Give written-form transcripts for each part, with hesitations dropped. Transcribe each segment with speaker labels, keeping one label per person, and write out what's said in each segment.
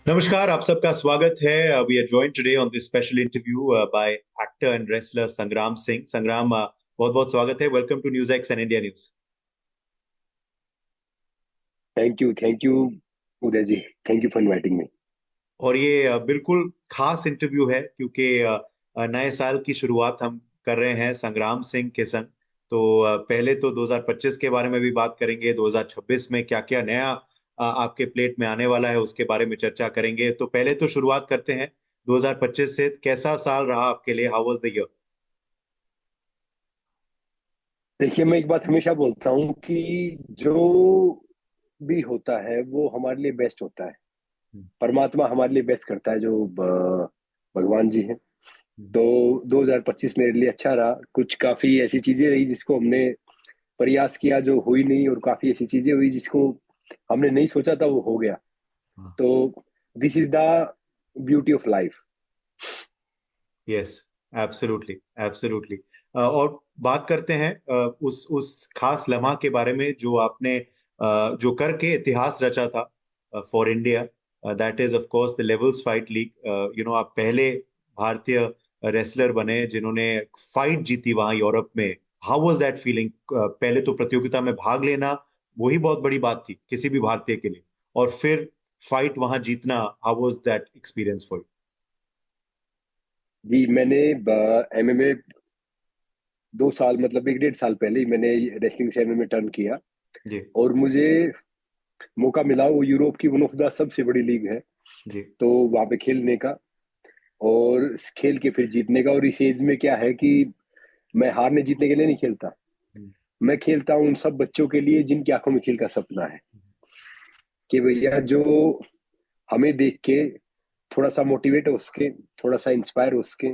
Speaker 1: नमस्कार, आप सबका स्वागत है। We are joined today on this special interview by actor and wrestler Sangram Singh. Sangram, बहुत बहुत स्वागत है। Welcome to News X and India News.
Speaker 2: Thank you Uday ji. Thank you for inviting me.
Speaker 1: और ये बिल्कुल खास इंटरव्यू है क्योंकि नए साल की शुरुआत हम कर रहे हैं संग्राम सिंह के संग। तो पहले तो 2025 के बारे में भी बात करेंगे। 2026 में क्या क्या नया आपके प्लेट में आने वाला है उसके बारे में चर्चा करेंगे। तो पहले तो शुरुआत करते हैं 2025 से। कैसा साल रहा आपके लिए? How was the year?
Speaker 2: देखिए, मैं एक बात हमेशा बोलता हूँ कि जो भी होता है वो हमारे लिए बेस्ट होता है। परमात्मा हमारे लिए बेस्ट करता है, जो भगवान जी हैं। तो 2025 मेरे लिए अच्छा रहा। कुछ काफी ऐसी चीजें रही जिसको हमने प्रयास किया जो हुई नहीं, और काफी ऐसी चीजें हुई जिसको हमने नहीं सोचा था वो हो गया। तो this is the beauty of life.
Speaker 1: Yes, absolutely, absolutely. और बात करते हैं उस खास लम्हा के बारे में जो आपने जो करके इतिहास रचा था for India. That is of course the levels fight league. आप पहले भारतीय रेसलर बने जिन्होंने फाइट जीती वहां यूरोप में। How was that feeling? पहले तो प्रतियोगिता में भाग लेना वही बहुत बड़ी बात थी किसी भी भारतीय के लिए, और फिर फाइट वहां जीतना। How was that experience for
Speaker 2: ji, मैंने एमएमए 2 साल, मतलब एक 1.5 साल पहले ही मैंने रेसलिंग से एमएमए टर्न किया।
Speaker 1: यू? जी।
Speaker 2: और मुझे मौका मिला, वो यूरोप की वन ऑफ द सबसे बड़ी लीग है,
Speaker 1: जी।
Speaker 2: तो वहां पे खेलने का और खेल के फिर जीतने का। और इस एज में क्या है कि मैं हारने जीतने के लिए नहीं खेलता। मैं खेलता हूँ उन सब बच्चों के लिए जिनकी आंखों में खेल का सपना है, कि भैया जो हमें देख के थोड़ा सा मोटिवेट हो सके, थोड़ा सा इंस्पायर हो सके।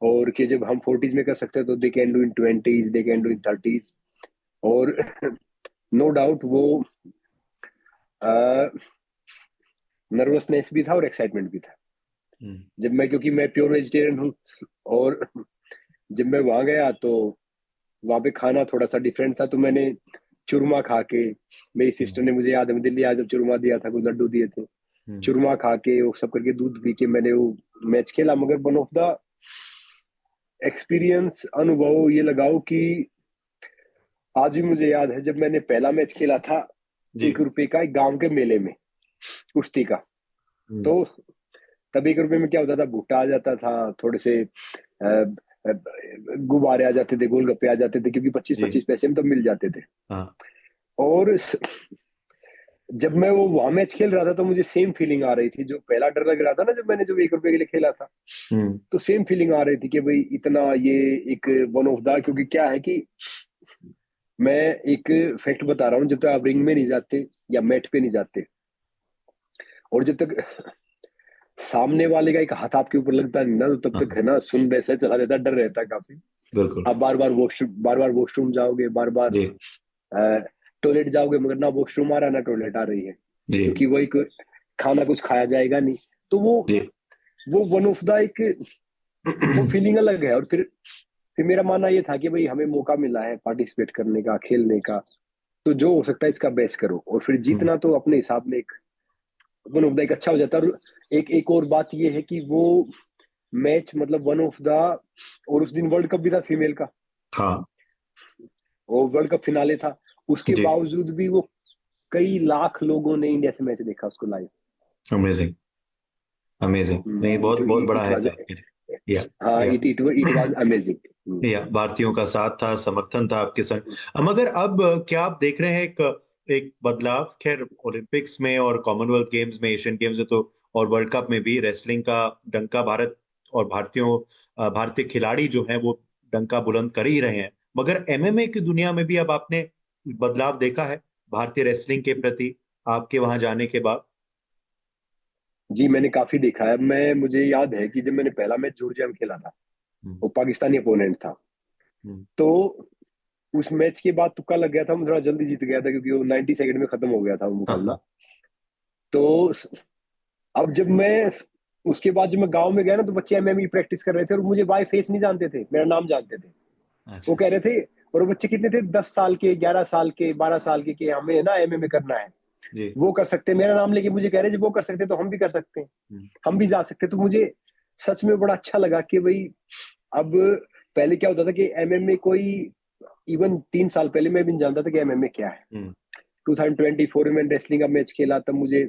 Speaker 2: और कि जब हम 40s में कर सकते हैं तो they can do in 20s, they can do in 30s। और नो डाउट वो नर्वसनेस भी था और एक्साइटमेंट भी था।
Speaker 1: हम्म।
Speaker 2: जब मैं, क्योंकि मैं प्योर वेजिटेरियन हूँ, और जब मैं वहां गया तो वहां पे खाना थोड़ा सा डिफरेंट था। तो मैंने चूरमा खा के, मेरी
Speaker 1: हम्म।
Speaker 2: सिस्टर ने, मुझे याद है मैं दिल्ली आया जब चूरमा दिया था, कुछ लड्डू दिए थे।
Speaker 1: हम्म।
Speaker 2: चूरमा खा के वो सब करके दूध पी के मैंने वो मैच खेला। मगर वन ऑफ द एक्सपीरियंस, अनुभव ये लगाओ कि आज भी मुझे याद है जब मैंने पहला मैच खेला था,
Speaker 1: जी।
Speaker 2: 1 रुपए का, एक गांव के मेले में, कुश्ती का।
Speaker 1: हम्म।
Speaker 2: तो तब 1 रुपए में क्या होता था, भुट्टा आ जाता था, थोड़े से गुब्बारे आ जाते थे, गोलगप्पे आ जाते थे, क्योंकि पच्चीस
Speaker 1: जी।
Speaker 2: पच्चीस पैसे में तब मिल जाते थे।
Speaker 1: हाँ।
Speaker 2: और जब मैं वो वहां मैच खेल रहा था तो मुझे सेम फीलिंग आ रही थी जो पहला डर लग रहा था ना, जब मैंने जब 1 रुपए के लिए खेला था।
Speaker 1: हम्म।
Speaker 2: तो सेम फीलिंग आ रही थी कि भाई इतना ये एक वन ऑफ द, क्योंकि क्या है कि मैं एक फैक्ट बता रहा हूँ, जब तक आप रिंग में नहीं जाते या मैट पे नहीं जाते, और जब तक सामने वाले का एक हाथ आपके ऊपर लगता नहीं ना, तो तब तक
Speaker 1: हाँ।
Speaker 2: है ना, सुन वैसे चला रहता, डर रहता है काफी।
Speaker 1: बिल्कुल।
Speaker 2: आप बार बार वॉशरूम जाओगे, बार बार
Speaker 1: जी।
Speaker 2: टॉयलेट जाओगे, मगर ना वॉशरूम आ रहा ना टॉयलेट आ रही है,
Speaker 1: जी।
Speaker 2: क्योंकि वो एक खाना कुछ खाया जाएगा नहीं। तो
Speaker 1: जी।
Speaker 2: वो वन ऑफ द एक, वो फीलिंग अलग है। और फिर मेरा मानना ये था कि भाई हमें मौका मिला है पार्टिसिपेट करने का, खेलने का, तो जो हो सकता है इसका बेस्ट करो। और फिर
Speaker 1: हम्म।
Speaker 2: जीतना तो अपने हिसाब में एक वन ऑफ द एक अच्छा हो जाता है। और एक और बात ये है कि वो मैच मतलब वन ऑफ द, और उस दिन वर्ल्ड कप भी था फीमेल का,
Speaker 1: हाँ।
Speaker 2: वो वर्ल्ड कप फिनाले था। उसके
Speaker 1: जी।
Speaker 2: बावजूद भी वो कई लाख लोगों ने इंडिया से मैच देखा उसको लाइव।
Speaker 1: अमेजिंग। अमेजिंग, नहीं, बहुत बहुत बड़ा
Speaker 2: इट
Speaker 1: है
Speaker 2: वाज,
Speaker 1: आपके लिए। या
Speaker 2: हाँ,
Speaker 1: या
Speaker 2: इट वाज अमेजिंग।
Speaker 1: या भारतीयों का साथ था, समर्थन था आपके संग। मगर अब क्या आप देख रहे हैं एक एक बदलाव? खैर, ओलंपिक्स में और कॉमनवेल्थ गेम्स में, एशियन गेम्स में तो, और वर्ल्ड कप में भी रेसलिंग का डंका भारत और भारतीय खिलाड़ी जो हैं वो डंका बुलंद कर ही रहे हैं। मगर एमएमए की दुनिया में भी अब आपने बदलाव देखा है भारतीय रेसलिंग के प्रति आपके वहां जाने के बाद?
Speaker 2: जी, मैंने काफी देखा है। मुझे याद है कि जब मैंने पहला मैच जॉर्जिया में खेला था,
Speaker 1: हम्म।
Speaker 2: वो पाकिस्तानी अपोनेंट था।
Speaker 1: हम्म।
Speaker 2: तो उस मैच के बाद तुक्का लग गया था, मैं थोड़ा जल्दी जीत गया था, क्योंकि वो 90 सेकंड में खत्म हो गया था वो
Speaker 1: हाँ।
Speaker 2: मुकाबला।
Speaker 1: हाँ।
Speaker 2: तो अब जब मैं उसके बाद जब मैं गांव में गया ना, तो बच्चे एमएमई प्रैक्टिस कर रहे थे, और मुझे बाय फेस नहीं जानते थे, मेरा नाम जानते थे। वो
Speaker 1: अच्छा।
Speaker 2: कह रहे थे, और वो बच्चे कितने थे, 10 साल के, 11 साल के, 12 साल के, कि हमें ना एमएमए करना है।
Speaker 1: जी।
Speaker 2: वो कर सकते हैं, मेरा नाम लेके मुझे कह रहे हैं वो कर सकते हैं तो हम भी कर सकते हैं,
Speaker 1: हम्म,
Speaker 2: हम भी जा सकते हैं। तो मुझे सच में बड़ा अच्छा लगा कि भाई अब, पहले क्या होता था कि एमएमए कोई, इवन 3 साल पहले मैं भी नहीं जानता था कि एमएमए क्या है।
Speaker 1: हम्म,
Speaker 2: 2024 में मैंने रेसलिंग का मैच खेला, तब मुझे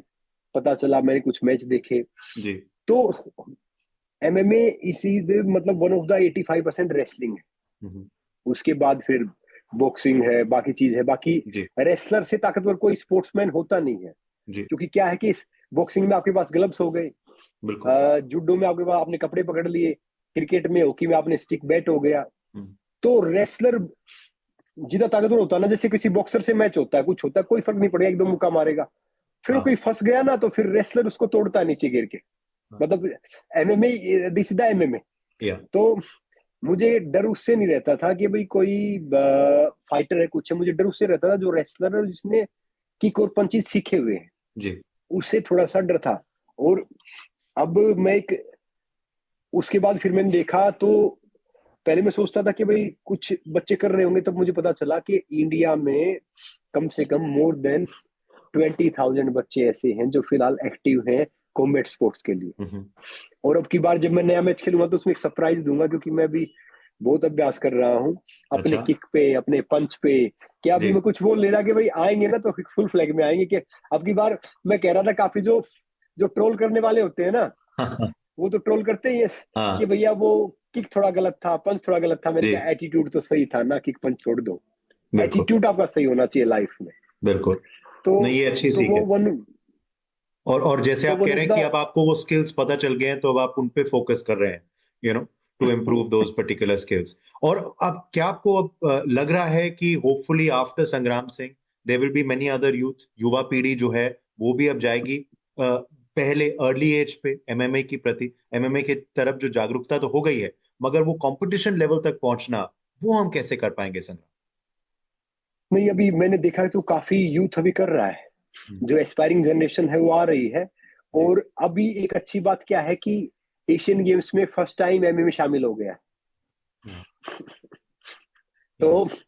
Speaker 2: पता चला, मैंने कुछ मैच देखे।
Speaker 1: जी।
Speaker 2: तो एमएमए इसी मतलब वन ऑफ द 85% रेसलिंग है।
Speaker 1: हम्म,
Speaker 2: उसके बाद फिर बॉक्सिंग है, बाकी चीज है, बाकी
Speaker 1: जी।
Speaker 2: रेसलर से ताकतवर कोई स्पोर्ट्समैन होता नहीं है।
Speaker 1: जी।
Speaker 2: क्योंकि क्या है कि इस बॉक्सिंग में आपके पास ग्लव्स हो गए,
Speaker 1: बिल्कुल।
Speaker 2: जूडो में आपके पास आपने कपड़े पकड़ लिए, क्रिकेट में हॉकी में आपने स्टिक बैट हो गया।
Speaker 1: हम्म,
Speaker 2: तो रेसलर जितना ताकतवर होता है ना, जैसे किसी बॉक्सर से मैच होता है, कुछ होता है, कोई फर्क नहीं पड़ेगा, एकदम मुक्का मारेगा, फिर वो
Speaker 1: हाँ,
Speaker 2: कोई फंस गया ना तो फिर रेसलर उसको तोड़ता है नीचे गिर के।
Speaker 1: हाँ,
Speaker 2: मतलब MMA, this is the MMA.
Speaker 1: या।
Speaker 2: तो मुझे डर उससे नहीं रहता था कि भाई कोई फाइटर है कुछ है, मुझे डर उससे रहता था जो रेसलर है जिसने किक और पंचिस सीखे हुए हैं,
Speaker 1: जी।
Speaker 2: उससे थोड़ा सा डर था। और अब मैं एक, उसके बाद फिर मैंने देखा तो पहले मैं सोचता था कि भाई कुछ बच्चे कर रहे होंगे, तब मुझे पता चला कि इंडिया में कम से कम मोर देन 20,000 बच्चे ऐसे हैं जो फिलहाल एक्टिव हैं कॉम्बैट स्पोर्ट्स के लिए।
Speaker 1: हम्म,
Speaker 2: और अब की बार जब मैं नया मैच खेलूंगा तो उसमें एक सरप्राइज दूंगा, क्योंकि मैं भी बहुत अभ्यास कर रहा हूँ अपने
Speaker 1: अच्छा।
Speaker 2: किक पे, अपने पंच पे। क्या अभी
Speaker 1: जी।
Speaker 2: मैं कुछ बोल ले रहा कि भाई आएंगे ना तो फुल फ्लैग में आएंगे कि अब की बार। मैं कह रहा था काफी जो जो ट्रोल करने वाले होते हैं ना,
Speaker 1: हाँ,
Speaker 2: वो तो ट्रोल करते ही है कि
Speaker 1: हाँ,
Speaker 2: भैया वो किक थोड़ा गलत था, पंच थोड़ा गलत था। मैंने
Speaker 1: जी।
Speaker 2: कहा एटीट्यूड तो सही था ना, किक पंच छोड़ दो,
Speaker 1: बिल्कुल।
Speaker 2: एटीट्यूड आपका सही होना चाहिए लाइफ में।
Speaker 1: बिल्कुल।
Speaker 2: तो
Speaker 1: नहीं, ये अच्छी
Speaker 2: तो
Speaker 1: सीख
Speaker 2: वो
Speaker 1: है।
Speaker 2: वन
Speaker 1: और जैसे
Speaker 2: तो
Speaker 1: आप
Speaker 2: वन
Speaker 1: कह रहे
Speaker 2: ऑफ
Speaker 1: हैं
Speaker 2: द
Speaker 1: कि अब आपको वो स्किल्स पता चल गए हैं, तो अब आप उन पे फोकस कर रहे हैं, you know, to improve those particular skills. और अब क्या आपको अब लग रहा है कि hopefully after Sangram Singh there will be many other youth, युवा पीढ़ी जो है वो भी अब जाएगी पहले अर्ली एज पे एमएमए की प्रति, एमएमए की तरफ जो जागरूकता तो हो गई है, मगर वो कंपटीशन लेवल तक पहुंचना, वो हम कैसे कर पाएंगे संग्राम?
Speaker 2: नहीं, अभी मैंने देखा है तो काफी यूथ अभी कर रहा है,
Speaker 1: हम्म,
Speaker 2: जो एस्पायरिंग जनरेशन है वो आ रही है।
Speaker 1: जी।
Speaker 2: और अभी एक अच्छी बात क्या है कि एशियन गेम्स में फर्स्ट टाइम एमएमए शामिल हो गया।
Speaker 1: हाँ।
Speaker 2: तो
Speaker 1: यस।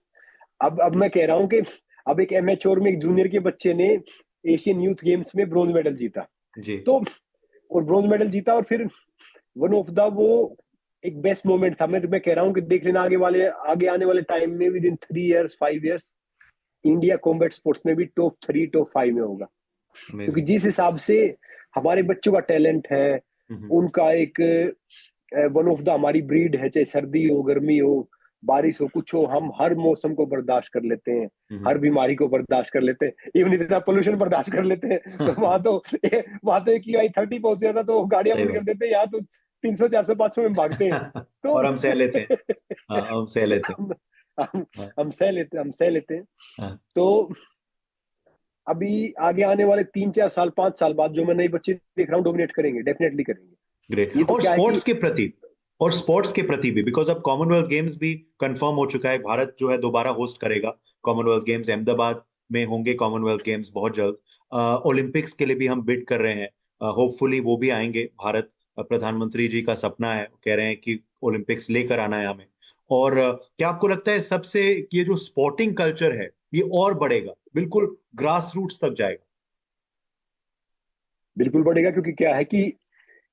Speaker 2: अब मैं कह रहा हूँ कि अब एक एमेच्योर में एक जूनियर के बच्चे ने एशियन यूथ गेम्स में ब्रॉन्ज मेडल जीता।
Speaker 1: जी।
Speaker 2: तो और ब्रॉन्ज मेडल जीता, और फिर वन ऑफ द वो एक बेस्ट मोमेंट था। मैं कह रहा हूँ कि देख लेना आगे आने वाले टाइम में, with in 3 years 5 years, India combat sports में भी टॉप 3 टॉप 5 में होगा। क्योंकि
Speaker 1: अमेजिंग।
Speaker 2: जिस हिसाब से हमारे बच्चों का टैलेंट है,
Speaker 1: हम्म,
Speaker 2: उनका एक वन ऑफ द हमारी ब्रीड है, चाहे सर्दी हो गर्मी हो बारिश हो कुछ हो, हम हर मौसम को बर्दाश्त कर लेते हैं,
Speaker 1: हम्म,
Speaker 2: हर बीमारी को बर्दाश्त कर लेते हैं, इवन इतना पोल्यूशन बर्दाश्त कर लेते हैं। तो वहां तो एक EI 30 पहुंच जाता तो गाड़ियां
Speaker 1: सही
Speaker 2: बंद कर
Speaker 1: बात।
Speaker 2: देते हैं, यहाँ तो 300 400 500 में भागते हैं। तो
Speaker 1: और हम सह लेते हैं। हाँ, हम सह लेते हैं।
Speaker 2: हम हम
Speaker 1: हाँ,
Speaker 2: हम सह लेते हैं।
Speaker 1: हाँ।
Speaker 2: तो अभी आगे आने वाले 3 4 साल 5 साल बाद जो मैं नए बच्चे देख रहा हूँ डोमिनेट करेंगे, डेफिनेटली
Speaker 1: ग्रेट।
Speaker 2: करेंगे। ये तो
Speaker 1: और
Speaker 2: क्या है कि
Speaker 1: स्पोर्ट्स के प्रति, और स्पोर्ट्स के प्रति भी, बिकॉज अब कॉमनवेल्थ गेम्स भी कंफर्म हो चुका है, भारत जो है दोबारा होस्ट करेगा कॉमनवेल्थ गेम्स, अहमदाबाद में होंगे कॉमनवेल्थ गेम्स बहुत जल्द। ओलंपिक्स के लिए भी हम बिड कर रहे हैं, होपफुली वो भी आएंगे भारत। प्रधानमंत्री जी का सपना है, कह रहे हैं कि ओलंपिक्स लेकर आना है हमें। और क्या आपको लगता है सबसे, ये जो स्पोर्टिंग कल्चर है ये और बढ़ेगा, बिल्कुल ग्रास रूट्स तक जाएगा?
Speaker 2: बिल्कुल बढ़ेगा, क्योंकि क्या है कि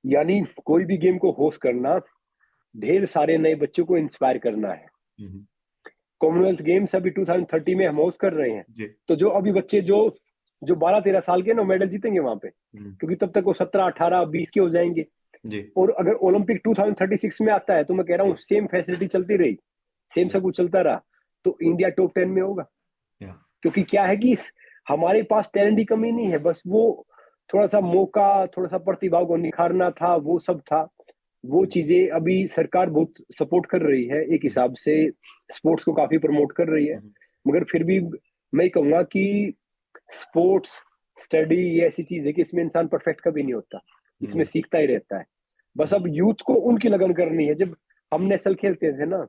Speaker 2: यानी कोई भी गेम को होस्ट करना, ढेर सारे नए बच्चों को इंस्पायर करना है।
Speaker 1: हम्म,
Speaker 2: कॉमनवेल्थ गेम्स अभी 2030 में हम होस्ट कर रहे हैं।
Speaker 1: जी।
Speaker 2: तो जो अभी बच्चे जो जो 12 13 साल के ना मेडल जीतेंगे वहां पे,
Speaker 1: हम्म,
Speaker 2: क्योंकि तब तक वो 17 18 20 के हो जाएंगे।
Speaker 1: जी।
Speaker 2: और अगर ओलंपिक 2036 में आता है तो मैं कह रहा हूँ सेम फैसिलिटी चलती रही, सेम सब कुछ चलता रहा, तो इंडिया टॉप 10 में होगा।
Speaker 1: या।
Speaker 2: क्योंकि क्या है कि हमारे पास टैलेंट की कमी नहीं है, बस वो थोड़ा सा मौका, थोड़ा सा प्रतिभा को निखारना था, वो सब था। वो चीजें अभी सरकार बहुत सपोर्ट कर रही है एक हिसाब से, स्पोर्ट्स को काफी प्रमोट कर रही है। मगर फिर भी मैं कहूंगा कि स्पोर्ट्स स्टडी ये ऐसी चीज है कि इसमें इंसान परफेक्ट कभी नहीं होता, इसमें सीखता ही रहता है। बस अब यूथ को उनकी लगन करनी है। जब हम नेशनल खेलते थे ना,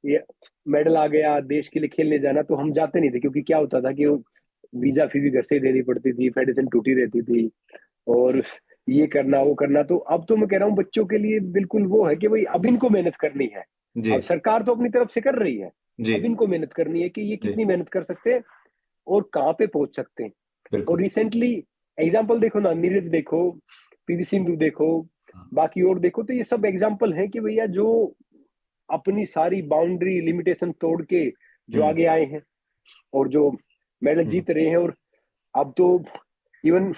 Speaker 2: ये मेडल आ गया देश के लिए खेलने जाना, तो हम जाते नहीं थे, क्योंकि क्या होता था कि वो वीजा फी भी घर से ही देनी पड़ती थी, फेडरेशन टूटी रहती थी, और ये करना वो करना। तो अब तो मैं कह रहा हूँ बच्चों के लिए बिल्कुल वो है कि भाई अब इनको मेहनत करनी है।
Speaker 1: जी।
Speaker 2: अब सरकार तो अपनी तरफ से कर रही है,
Speaker 1: जी।
Speaker 2: अब इनको मेहनत करनी है कि ये
Speaker 1: जी।
Speaker 2: कितनी मेहनत कर सकते हैं और कहाँ पे पहुंच सकते हैं। और
Speaker 1: बिल्कुल।
Speaker 2: रिसेंटली एग्जाम्पल देखो ना, नीरज देखो, पीवी सिंधु देखो,
Speaker 1: हाँ।
Speaker 2: बाकी और देखो, तो ये सब एग्जाम्पल हैं कि भैया जो अपनी सारी बाउंड्री लिमिटेशन तोड़ के जो
Speaker 1: हम्म।
Speaker 2: आगे आए हैं और जो मेडल
Speaker 1: हम्म।
Speaker 2: जीत रहे हैं। और अब तो इवन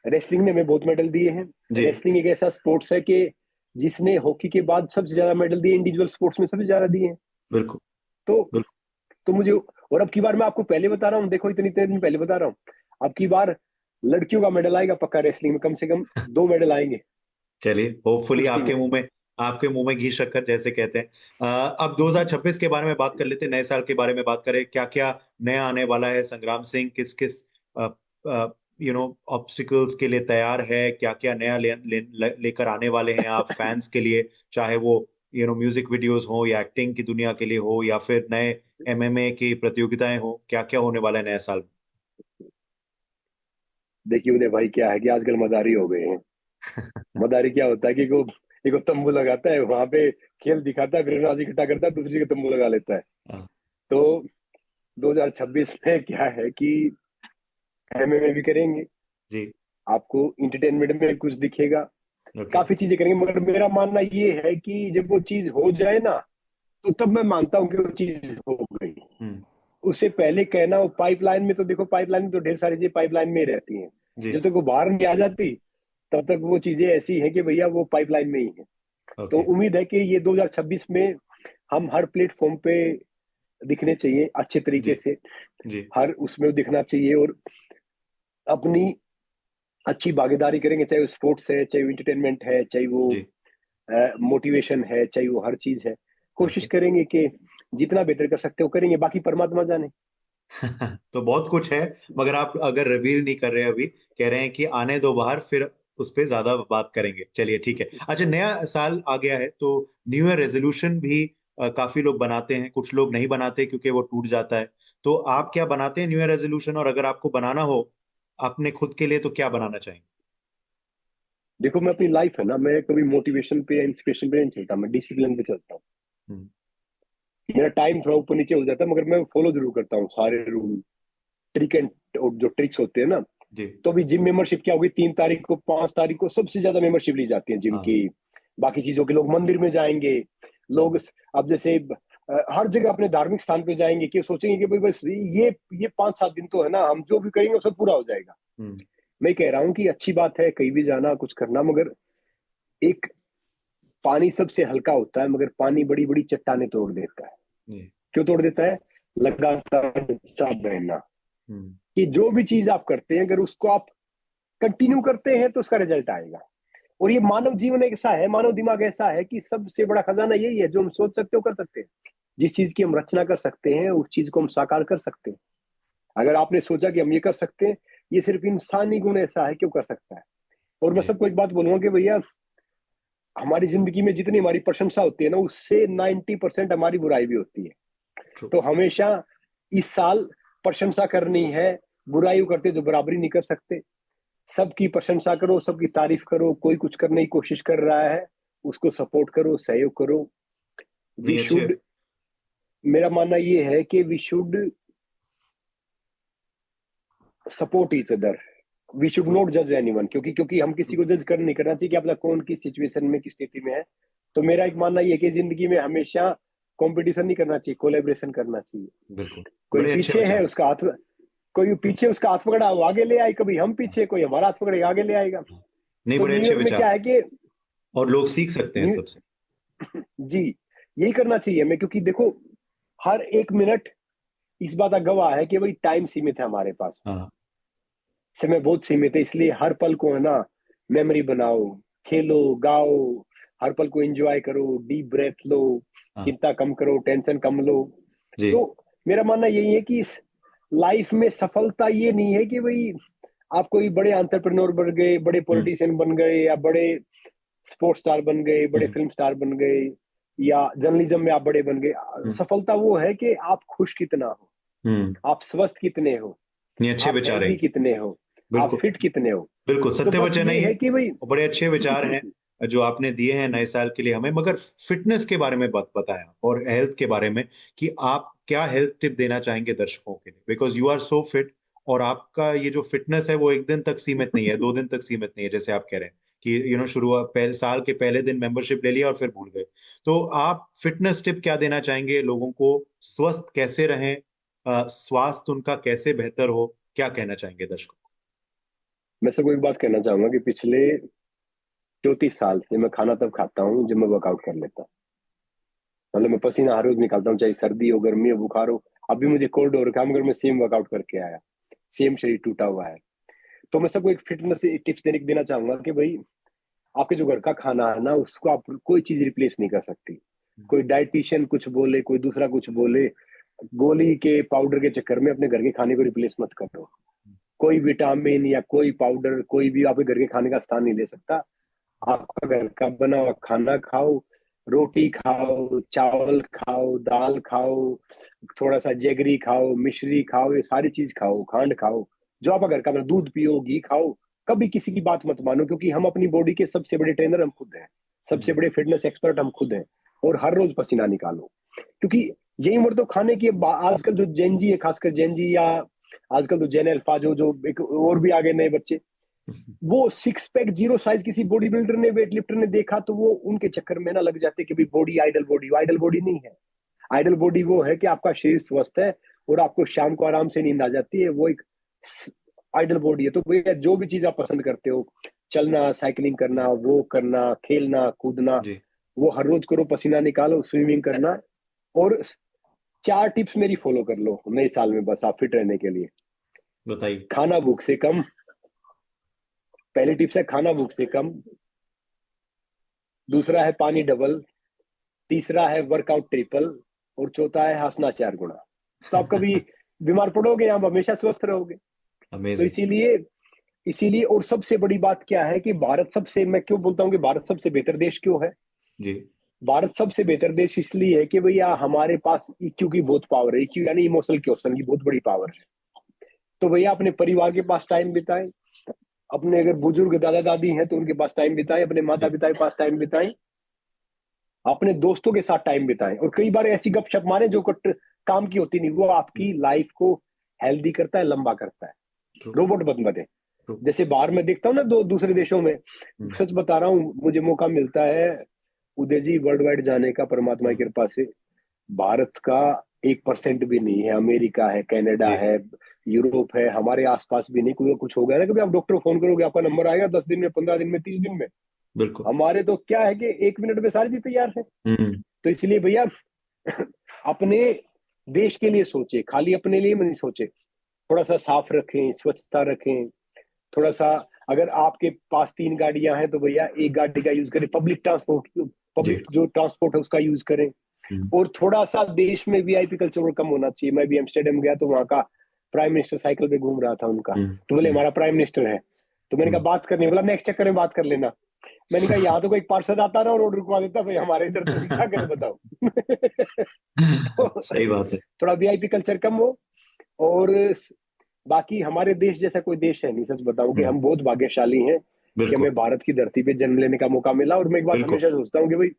Speaker 2: रेसलिंग ने हमें बहुत मेडल दिए हैं।
Speaker 1: जी।
Speaker 2: रेसलिंग एक ऐसा स्पोर्ट्स है कि जिसने हॉकी के बाद सबसे ज्यादा मेडल दिए, इंडिविजुअल स्पोर्ट्स में सबसे ज्यादा दिए हैं।
Speaker 1: बिल्कुल।
Speaker 2: तो
Speaker 1: बिल्कुल।
Speaker 2: मुझे, और अब की बार मैं आपको पहले बता रहा हूँ, देखो इतनी इतने दिन पहले बता रहा हूँ, अब की बार लड़कियों का मेडल आएगा पक्का, रेसलिंग में कम से कम 2 मेडल आएंगे
Speaker 1: चलिए, होपफुली
Speaker 2: कुश्ती में।
Speaker 1: आपके मुंह में घी शक्कर जैसे कहते हैं। अब 2026 के बारे में बात कर लेते हैं, नए साल के बारे में बात करें, क्या क्या नया आने वाला है? संग्राम सिंह किस किस ऑब्स्टिकल्स के लिए तैयार है? क्या क्या नया लेकर आने वाले हैं आप फैंस के लिए? चाहे वो म्यूजिक वीडियोस हो, या एक्टिंग की दुनिया के लिए हो, या फिर नए एमएमए की प्रतियोगिताएं हो, क्या क्या होने वाला है नए साल
Speaker 2: देखिए उदय भाई, क्या है कि आजकल मदारी हो गए हैं।
Speaker 1: में?
Speaker 2: मदारी क्या होता है कि को एक तंबू लगाता है वहां पे, खेल दिखाता है, फिर राशि इकट्ठा करता है, दूसरी का तंबू लगा लेता है।
Speaker 1: हाँ,
Speaker 2: तो 2026 में क्या है कि एमएमए भी करेंगे,
Speaker 1: जी।
Speaker 2: आपको इंटरटेनमेंट में कुछ दिखेगा,
Speaker 1: ओके।
Speaker 2: काफी चीजें करेंगे। मगर मेरा मानना ये है कि जब वो चीज हो जाए ना, तो तब मैं मानता हूँ कि वो चीज हो गई।
Speaker 1: हम्म।
Speaker 2: उससे पहले कहना, वो पाइपलाइन में तो देखो, पाइपलाइन में तो ढेर सारी चीजें पाइपलाइन में ही रहती हैं।
Speaker 1: जी।
Speaker 2: जब तक वो बाहर नहीं आ जाती, तब तक वो चीजें ऐसी हैं कि भैया वो पाइपलाइन में ही है। तो
Speaker 1: ओके।
Speaker 2: उम्मीद है कि ये 2026 में हम हर प्लेटफॉर्म पे दिखने चाहिए अच्छे
Speaker 1: जी।
Speaker 2: तरीके से,
Speaker 1: जी।
Speaker 2: हर उसमें दिखना चाहिए, और अपनी अच्छी भागीदारी करेंगे, चाहे वो स्पोर्ट्स है, चाहे वो इंटरटेनमेंट है, चाहे वो
Speaker 1: जी।
Speaker 2: मोटिवेशन है, चाहे वो हर चीज है। कोशिश
Speaker 1: ओके।
Speaker 2: करेंगे कि जितना बेहतर कर सकते हो करेंगे, बाकी परमात्मा जाने।
Speaker 1: तो बहुत कुछ है, मगर आप अगर रिवील नहीं कर रहे अभी, कह रहे हैं कि आने दो बाहर, फिर उस पे ज्यादा बात करेंगे। चलिए ठीक है। अच्छा, नया साल आ गया है तो न्यू ईयर रेजोल्यूशन भी काफी लोग बनाते हैं, कुछ लोग नहीं बनाते क्योंकि वो टूट जाता है। तो आप क्या बनाते हैं न्यू ईयर रेजोल्यूशन? और अगर आपको बनाना हो अपने खुद के लिए, तो क्या बनाना चाहेंगे?
Speaker 2: देखो मैं अपनी लाइफ है ना, मैं कभी मोटिवेशन पे या इंस्पिरेशन पे नहीं चलता, मैं डिसिप्लिन पे चलता हूँ।
Speaker 1: हम्म।
Speaker 2: मेरा टाइम थोड़ा ऊपर नीचे हो जाता है, मगर मैं फॉलो जरूर करता हूँ सारे रूल, ट्रिक एंड जो ट्रिक्स होते हैं ना।
Speaker 1: जी।
Speaker 2: तो अभी जिम मेंबरशिप क्या होगी, 3 तारीख को, 5 तारीख को सबसे ज्यादा मेंबरशिप ली जाती है जिम
Speaker 1: हाँ।
Speaker 2: की। बाकी चीजों के लोग मंदिर में जाएंगे, लोग
Speaker 1: हम्म।
Speaker 2: अब जैसे हर जगह अपने धार्मिक स्थान पे जाएंगे, कि सोचेंगे कि भाई बस ये 5-7 दिन तो है ना, हम जो भी करेंगे वो सब पूरा हो जाएगा।
Speaker 1: हम्म।
Speaker 2: मैं कह रहा हूँ कि अच्छी बात है कहीं भी जाना, कुछ करना, मगर एक पानी सबसे हल्का होता है, मगर पानी बड़ी बड़ी चट्टाने तोड़ देता है।
Speaker 1: जी।
Speaker 2: क्यों तोड़ देता है? लगातार साथ बहना।
Speaker 1: हम्म।
Speaker 2: कि जो भी चीज आप करते हैं, अगर उसको आप कंटिन्यू करते हैं तो उसका रिजल्ट आएगा। और ये मानव जीवन एक ऐसा है, मानव दिमाग ऐसा है कि सबसे बड़ा खजाना यही है, जो हम सोच सकते हो कर सकते हैं। जिस चीज की हम रचना कर सकते हैं, उस चीज को हम साकार कर सकते हैं। अगर आपने सोचा कि हम ये कर सकते हैं, ये सिर्फ इंसानी गुण ऐसा है कि वो कर सकता है। और मैं
Speaker 1: जी।
Speaker 2: सबको एक बात बोलूंगा कि भैया, हमारी जिंदगी में जितनी हमारी प्रशंसा होती है ना, उससे 90% हमारी बुराई भी होती है।
Speaker 1: ट्रू।
Speaker 2: तो हमेशा इस साल प्रशंसा करनी है। बुराई करते जो बराबरी नहीं कर सकते। सबकी प्रशंसा करो, सबकी तारीफ करो, कोई कुछ करने की कोशिश कर रहा है, उसको सपोर्ट करो, सहयोग करो। वी
Speaker 1: नहीं, अच्छे।
Speaker 2: शुड, मेरा मानना ये है कि we should support each other. We should
Speaker 1: true.
Speaker 2: Not जज एनीवन, क्योंकि हम किसी को जज कर नहीं करना चाहिए कि आपका कौन किस सिचुएशन में, किस स्थिति में है। तो मेरा एक मानना ये है कि जिंदगी में हमेशा कंपटीशन नहीं करना चाहिए, कोलेब्रेशन करना चाहिए।
Speaker 1: बिल्कुल।
Speaker 2: कोई
Speaker 1: बड़े अच्छे
Speaker 2: पीछे है
Speaker 1: विचार।
Speaker 2: उसका हाथ, कोई पीछे उसका हाथ पकड़ा वो आगे ले आए, कभी हम पीछे, कोई हमारा हाथ पकड़े आगे ले आएगा।
Speaker 1: नहीं,
Speaker 2: तो
Speaker 1: बड़े
Speaker 2: न्यू
Speaker 1: अच्छे
Speaker 2: ईयर में क्या
Speaker 1: विचार।
Speaker 2: है कि
Speaker 1: और लोग सीख सकते हैं
Speaker 2: न्यू
Speaker 1: सबसे।
Speaker 2: जी, यही करना चाहिए हमें, क्योंकि देखो हर एक मिनट इस बात का गवाह है कि भाई टाइम सीमित है हमारे पास,
Speaker 1: हाँ।
Speaker 2: समय बहुत सीमित है। इसलिए हर पल को है ना, मेमोरी बनाओ, खेलो, गाओ, हर पल को एंजॉय करो, डीप ब्रेथ लो,
Speaker 1: हाँ।
Speaker 2: चिंता कम करो, टेंशन कम लो।
Speaker 1: जी।
Speaker 2: तो मेरा मानना यही है कि इस लाइफ में सफलता ये नहीं है कि भाई आप कोई बड़े एंटरप्रेन्योर बन गए, बड़े
Speaker 1: हम्म।
Speaker 2: पॉलिटिशियन बन गए, या बड़े स्पोर्ट्स स्टार बन गए, बड़े
Speaker 1: हम्म।
Speaker 2: फिल्म स्टार बन गए, या जर्नलिज्म में आप बड़े बन गए।
Speaker 1: हम्म।
Speaker 2: सफलता वो है कि आप खुश कितना हो,
Speaker 1: हम्म।
Speaker 2: आप स्वस्थ कितने हो,
Speaker 1: नहीं, अच्छे
Speaker 2: आप
Speaker 1: विचार है।
Speaker 2: हेल्दी कितने हो, आप
Speaker 1: बिल्कुल।
Speaker 2: फिट कितने हो।
Speaker 1: बिल्कुल
Speaker 2: तो
Speaker 1: सत्य
Speaker 2: बस
Speaker 1: वचन है
Speaker 2: ये
Speaker 1: ये।
Speaker 2: है कि भाई
Speaker 1: और बड़े अच्छे विचार हैं जो आपने दिए हैं नए साल के लिए हमें। मगर फिटनेस के बारे में बात बताया, और हेल्थ के बारे में, कि आप क्या हेल्थ टिप देना चाहेंगे दर्शकों के लिए, because you are so fit. और आपका ये जो फिटनेस है वो एक दिन तक सीमित नहीं है, 2 दिन तक सीमित नहीं है, जैसे आप कह रहे हैं कि शुरुआत पहले साल के पहले दिन मेंबरशिप ले लिया और फिर भूल गए। तो आप फिटनेस टिप क्या देना चाहेंगे लोगों को? स्वस्थ कैसे रहें, स्वास्थ्य उनका कैसे बेहतर हो, क्या कहना चाहेंगे दर्शकों को?
Speaker 2: मैं सबको एक बात कहना चाहूंगा कि पिछले 34 साल से मैं खाना तब खाता हूँ जब मैं वर्कआउट कर लेता हूँ। मतलब मैं पसीना हर रोज निकालता हूँ, चाहे सर्दी हो, गर्मी हो, बुखार हो। अभी मुझे कोल्ड हो रखा है मगर मैं सेम वर्कआउट करके आया, सेम शरीर टूटा हुआ है। तो मैं सबको एक फिटनेस टिप्स देना चाहूंगा कि भाई, आपके जो घर का खाना है ना, उसको आप कोई चीज रिप्लेस नहीं कर सकती। कोई डाइटिशियन कुछ बोले, कोई दूसरा कुछ बोले, गोली के पाउडर के चक्कर में अपने घर के खाने को रिप्लेस मत करो। कोई विटामिन या कोई पाउडर कोई भी आपके घर के खाने का स्थान नहीं ले सकता। आपका घर का बना हुआ खाना खाओ, रोटी खाओ, चावल खाओ, दाल खाओ, थोड़ा सा जेगरी खाओ, मिश्री खाओ, ये सारी चीज खाओ, खांड खाओ, जो आपका घर का बना, दूध पियो, घी खाओ। कभी किसी की बात मत मानो, क्योंकि हम अपनी बॉडी के सबसे बड़े ट्रेनर हम खुद हैं, सबसे
Speaker 1: जी
Speaker 2: बड़े फिटनेस एक्सपर्ट हम खुद हैं। और हर रोज पसीना निकालो, क्योंकि यही उम्र तो खाने की आजकल जो जेनजी है, खासकर जेनजी, या आजकल तो जेन अल्फा, जो जो एक और भी आगे नए बच्चे, वो सिक्स पैक जीरो साइज किसी बॉडी बिल्डर ने, वेट लिफ्टर ने देखा तो वो उनके चक्कर में ना लग जाते कि भाई body ideal body. Ideal body नहीं है। आइडल बॉडी वो है कि आपका शरीर स्वस्थ है और आपको शाम को आराम से नींद आ जाती है, वो एक आइडल बॉडी है। तो भैया, जो भी चीज आप पसंद करते हो, चलना, साइकिलिंग करना, वो करना, खेलना कूदना,
Speaker 1: जी
Speaker 2: वो हर रोज करो, पसीना निकालो, स्विमिंग करना। और 4 टिप्स मेरी फॉलो कर लो नए साल में, बस आप फिट रहने के लिए।
Speaker 1: बताइए।
Speaker 2: खाना भूख से कम। पहली टिप्स है खाना भूख से कम। दूसरा है पानी डबल। तीसरा है वर्कआउट ट्रिपल। और चौथा है हंसना 4 गुना। तो आप कभी बीमार पड़ोगे, आप हमेशा स्वस्थ रहोगे। तो
Speaker 1: अमेजिंग।
Speaker 2: इसीलिए इसीलिए और सबसे बड़ी बात क्या है कि भारत सबसे, मैं क्यों बोलता हूँ कि भारत सबसे बेहतर देश क्यों है?
Speaker 1: जी
Speaker 2: भारत सबसे बेहतर देश इसलिए है कि भैया हमारे पास ईक्यू की बहुत पावर है। ईक्यू यानी इमोशनल क्वेश्चन की बहुत बड़ी पावर है। तो भैया अपने परिवार के पास टाइम बिताएं। अपने अगर बुजुर्ग दादा दादी हैं तो उनके पास टाइम बिताएं, अपने माता
Speaker 1: जी
Speaker 2: पिता के पास टाइम बिताएं, अपने दोस्तों के साथ टाइम बिताएं। और कई बार ऐसी गपशप मारे जो काम की होती नहीं, वो आपकी लाइफ को हेल्दी करता है, लंबा करता है।
Speaker 1: ट्रू
Speaker 2: रोबोट बन बने।
Speaker 1: ट्रू।
Speaker 2: जैसे बाहर में देखता हूँ ना, दूसरे देशों में, सच बता रहा हूँ, मुझे मौका मिलता है उदय जी वर्ल्ड वाइड जाने का, परमात्मा की कृपा से। भारत का 1% भी नहीं है। अमेरिका है, कनाडा
Speaker 1: जी
Speaker 2: है, यूरोप है, हमारे आसपास भी नहीं। कोई कुछ हो गया ना, कभी आप डॉक्टर को फोन करोगे, आपका नंबर आएगा 10 दिन में, 15 दिन में, 30 दिन में।
Speaker 1: बिल्कुल।
Speaker 2: हमारे तो क्या है कि 1 मिनट में सारी चीज तैयार है।
Speaker 1: हम्म।
Speaker 2: तो इसलिए भैया अपने देश के लिए सोचे, खाली अपने लिए नहीं सोचे। थोड़ा सा साफ रखें, स्वच्छता रखें। थोड़ा सा, अगर आपके पास 3 गाड़ियां हैं तो भैया एक गाड़ी का यूज करें। पब्लिक ट्रांसपोर्ट,
Speaker 1: जी।
Speaker 2: पब्लिक जो ट्रांसपोर्ट है उसका यूज करें।
Speaker 1: हम्म।
Speaker 2: और थोड़ा सा देश में वीआईपी कल्चर कम होना चाहिए। मैं भी एम्स्टर्डम गया तो वहां का प्राइम मिनिस्टर साइकिल पे घूम रहा था उनका।
Speaker 1: हम्म।
Speaker 2: तो बोले
Speaker 1: हम्म।
Speaker 2: हमारा प्राइम मिनिस्टर है। तो मैंने कहा
Speaker 1: हम्म।
Speaker 2: बात करनी, बोला नेक्स्ट चक्कर में बात कर लेना। मैंने कहा यहाँ तो कोई पार्षद आता रहा और रोड रुकवा देता, भाई हमारे इधर तो क्या करे बताओ। तो
Speaker 1: सही बात है।
Speaker 2: थोड़ा वीआईपी कल्चर कम हो। और बाकी हमारे देश जैसा कोई देश है नहीं, सच बताऊं कि
Speaker 1: हम्म।
Speaker 2: हम बहुत भाग्यशाली हैं कि
Speaker 1: बिल्कुल
Speaker 2: हमें भारत की धरती पे जन्म लेने का मौका मिला। और मैं एक बात
Speaker 1: बिल्कुल।
Speaker 2: हमेशा सोचता हूँ कि भाई,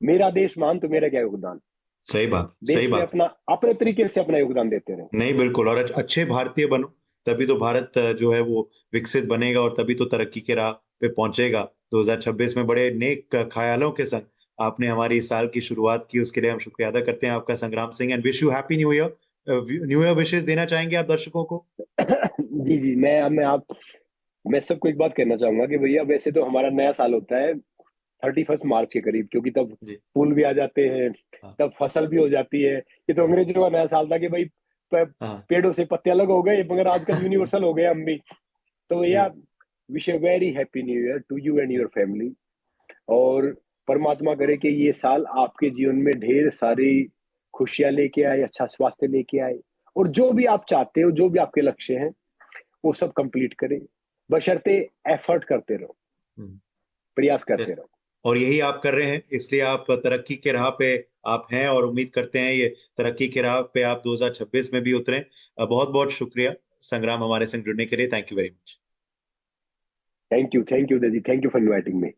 Speaker 2: मेरा देश मान तो मेरा क्या योगदान।
Speaker 1: सही बात, सही
Speaker 2: देश में
Speaker 1: बात है।
Speaker 2: अपना अपने तरीके से अपना योगदान देते रहे।
Speaker 1: नहीं बिल्कुल, और अच्छे भारतीय बनो, तभी तो भारत जो है वो विकसित बनेगा और तभी तो तरक्की के राह पे पहुंचेगा। 2026 में बड़े नेक ख्यालों के संग आपने हमारी इस साल की शुरुआत की, उसके लिए हम शुक्रिया अदा करते हैं आपका Sangram Singh, and wish you happy new year. New year wishes देना चाहेंगे आप दर्शकों को?
Speaker 2: जी जी, मैं सबको एक बात कहना चाहूंगा कि भैया, वैसे तो हमारा नया साल होता है 31 मार्च के करीब, क्योंकि तब
Speaker 1: जी
Speaker 2: फूल भी आ जाते हैं,
Speaker 1: हाँ
Speaker 2: तब फसल भी हो जाती है। ये तो
Speaker 1: हाँ
Speaker 2: अंग्रेजों का नया साल था कि भाई
Speaker 1: हाँ।
Speaker 2: पेड़ों से पत्ते अलग हो गए, मगर आजकल यूनिवर्सल हो गए हम भी। तो भैया,
Speaker 1: ji
Speaker 2: wish a very happy new year to you and
Speaker 1: ji
Speaker 2: your family. और परमात्मा करे कि ये साल आपके जीवन में ढेर सारी खुशियां लेके आए, अच्छा स्वास्थ्य लेके आए, और जो भी आप चाहते हो, जो भी आपके लक्ष्य हैं, वो सब कंप्लीट करें। बशर्ते एफर्ट करते रहो,
Speaker 1: हम्म।
Speaker 2: प्रयास करते रहो।
Speaker 1: और यही आप कर रहे हैं, इसलिए आप तरक्की के राह पे आप हैं, और उम्मीद करते हैं ये तरक्की के राह पे आप 2026 में भी उतरें। बहुत बहुत शुक्रिया संग्राम, हमारे संग जुड़ने के लिए। Thank you very much.
Speaker 2: Thank you दीदी, thank you for inviting me.